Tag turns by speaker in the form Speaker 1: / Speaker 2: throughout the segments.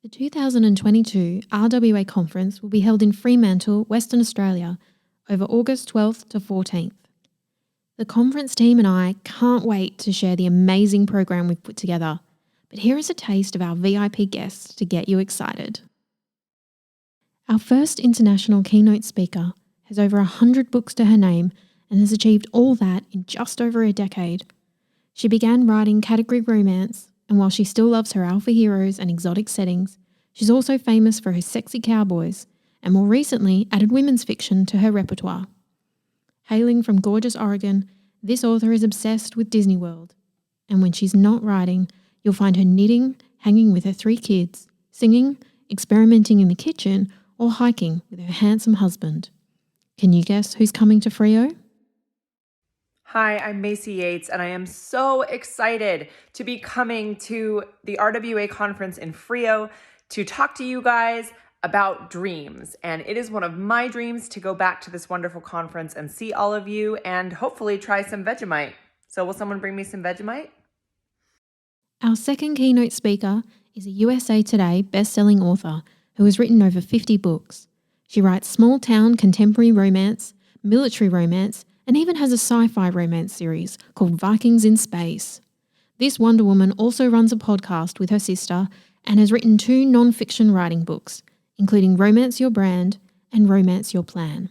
Speaker 1: The 2022 RWA conference will be held in Fremantle, Western Australia, over August 12th to 14th. The conference team and I can't wait to share the amazing program we've put together, but here is a taste of our VIP guests to get you excited. Our first international keynote speaker has over 100 books to her name and has achieved all that in just over a decade. She began writing category romance, and while she still loves her alpha heroes and exotic settings, she's also famous for her sexy cowboys, and more recently added women's fiction to her repertoire. Hailing from gorgeous Oregon, this author is obsessed with Disney World. And when she's not writing, you'll find her knitting, hanging with her 3 kids, singing, experimenting in the kitchen, or hiking with her handsome husband. Can you guess who's coming to Freo?
Speaker 2: Hi, I'm Macy Yates, and I am so excited to be coming to the RWA conference in Freo to talk to you guys about dreams. And it is one of my dreams to go back to this wonderful conference and see all of you and hopefully try some Vegemite. So will someone bring me some Vegemite?
Speaker 1: Our second keynote speaker is a USA Today best-selling author who has written over 50 books. She writes small-town contemporary romance, military romance, and even has a sci-fi romance series called Vikings in Space. This Wonder Woman also runs a podcast with her sister and has written 2 non-fiction writing books, including Romance Your Brand and Romance Your Plan.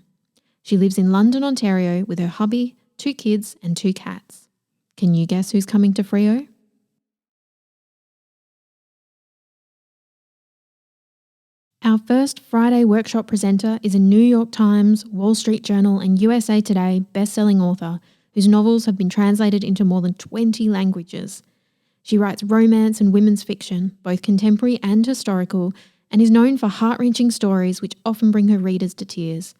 Speaker 1: She lives in London, Ontario with her hubby, 2 kids and 2 cats. Can you guess who's coming to Freo? Our first Friday workshop presenter is a New York Times, Wall Street Journal and USA Today best-selling author whose novels have been translated into more than 20 languages. She writes romance and women's fiction, both contemporary and historical, and is known for heart-wrenching stories which often bring her readers to tears.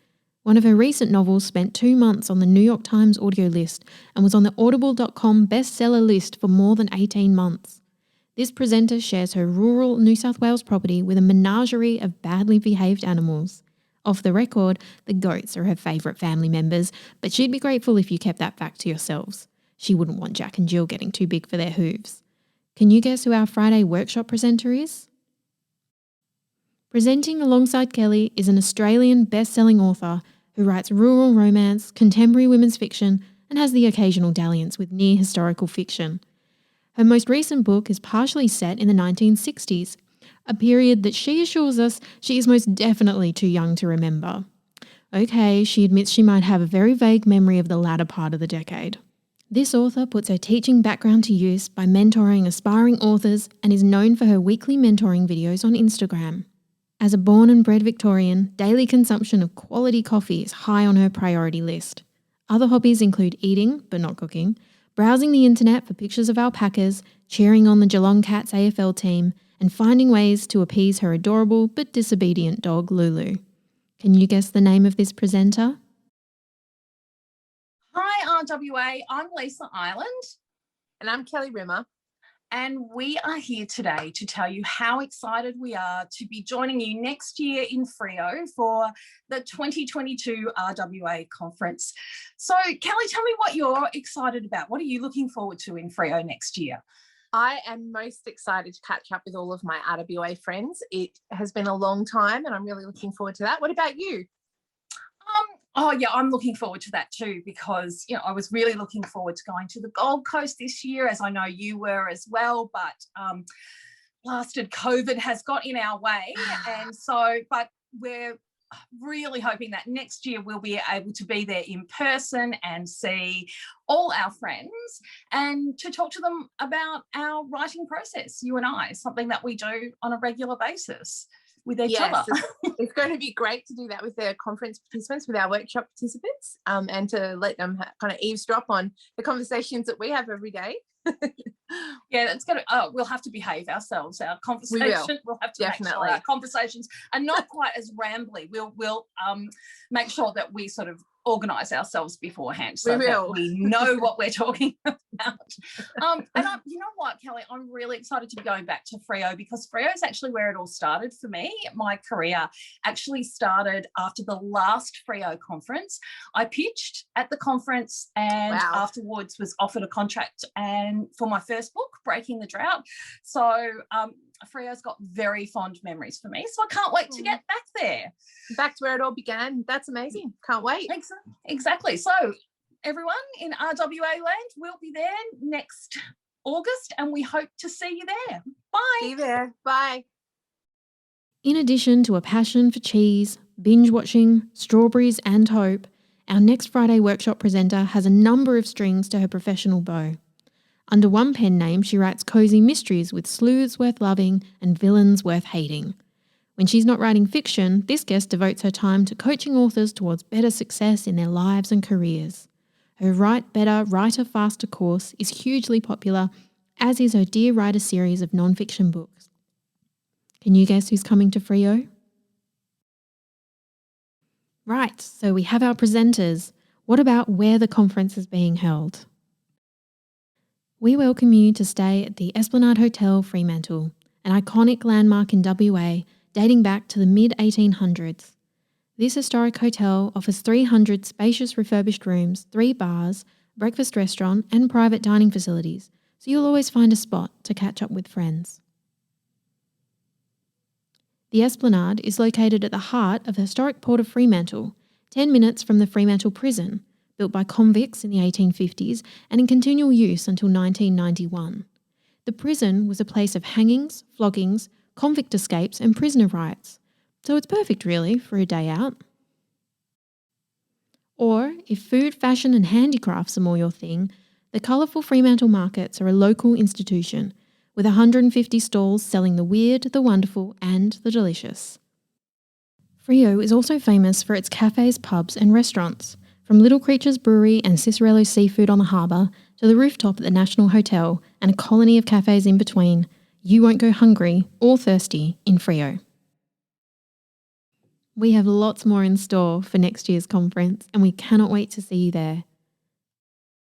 Speaker 1: One of her recent novels spent 2 months on the New York Times audio list and was on the Audible.com bestseller list for more than 18 months. This presenter shares her rural New South Wales property with a menagerie of badly behaved animals. Off the record, the goats are her favourite family members, but she'd be grateful if you kept that fact to yourselves. She wouldn't want Jack and Jill getting too big for their hooves. Can you guess who our Friday workshop presenter is? Presenting alongside Kelly is an Australian best-selling author who writes rural romance, contemporary women's fiction, and has the occasional dalliance with near historical fiction. Her most recent book is partially set in the 1960s, a period that she assures us she is most definitely too young to remember. Okay, she admits she might have a very vague memory of the latter part of the decade. This author puts her teaching background to use by mentoring aspiring authors and is known for her weekly mentoring videos on Instagram. As a born and bred Victorian, daily consumption of quality coffee is high on her priority list. Other hobbies include eating, but not cooking, browsing the internet for pictures of alpacas, cheering on the Geelong Cats AFL team, and finding ways to appease her adorable but disobedient dog Lulu. Can you guess the name of this presenter?
Speaker 3: Hi RWA, I'm Lisa Ireland.
Speaker 4: And I'm Kelly Rimmer.
Speaker 3: And we are here today to tell you how excited we are to be joining you next year in Freo for the 2022 RWA conference. So Kelly, tell me what you're excited about. What are you looking forward to in Freo next year?
Speaker 4: I am most excited to catch up with all of my RWA friends. It has been a long time and I'm really looking forward to that. What about you?
Speaker 3: Oh yeah, I'm looking forward to that too because, I was really looking forward to going to the Gold Coast this year, as I know you were as well, but blasted COVID has got in our way. And so, but we're really hoping that next year we'll be able to be there in person and see all our friends and to talk to them about our writing process, you and I, something that we do on a regular basis with each other.
Speaker 4: It's going to be great to do that with the conference participants, with our workshop participants, and to let them kind of eavesdrop on the conversations that we have every day.
Speaker 3: Yeah, it's going to. We'll have to behave ourselves. Our conversation. We'll have to make sure our conversations are not quite as rambly. We'll make sure that we sort of organise ourselves beforehand
Speaker 4: We
Speaker 3: so that
Speaker 4: will.
Speaker 3: we know what we're talking about. You know what, Kelly, I'm really excited to be going back to Freo because Freo is actually where it all started for me. My career actually started after the last Freo conference. I pitched at the conference and
Speaker 4: Wow.
Speaker 3: afterwards was offered a contract and for my first book, Breaking the Drought. So Freo's got very fond memories for me. So I can't wait to get back there.
Speaker 4: Back to where it all began. That's amazing. Can't wait.
Speaker 3: Exactly. So everyone in RWA land will be there next August and we hope to see you there. Bye.
Speaker 4: See you there. Bye.
Speaker 1: In addition to a passion for cheese, binge watching, strawberries and hope, our next Friday workshop presenter has a number of strings to her professional bow. Under one pen name, she writes cosy mysteries with sleuths worth loving and villains worth hating. When she's not writing fiction, this guest devotes her time to coaching authors towards better success in their lives and careers. Her Write Better, Writer Faster course is hugely popular, as is her Dear Writer series of non-fiction books. Can you guess who's coming to Freo? Right, so we have our presenters. What about where the conference is being held? We welcome you to stay at the Esplanade Hotel, Fremantle, an iconic landmark in WA dating back to the mid-1800s. This historic hotel offers 300 spacious refurbished rooms, 3 bars, breakfast restaurant and private dining facilities, so you'll always find a spot to catch up with friends. The Esplanade is located at the heart of the historic port of Fremantle, 10 minutes from the Fremantle Prison, built by convicts in the 1850s and in continual use until 1991. The prison was a place of hangings, floggings, convict escapes and prisoner rights, so it's perfect really for a day out. Or, if food, fashion and handicrafts are more your thing, the colourful Fremantle markets are a local institution, with 150 stalls selling the weird, the wonderful and the delicious. Freo is also famous for its cafes, pubs and restaurants, from Little Creatures Brewery and Cicerello Seafood on the harbour to the rooftop at the National Hotel and a colony of cafes in between. You won't go hungry or thirsty in Freo. We have lots more in store for next year's conference and we cannot wait to see you there.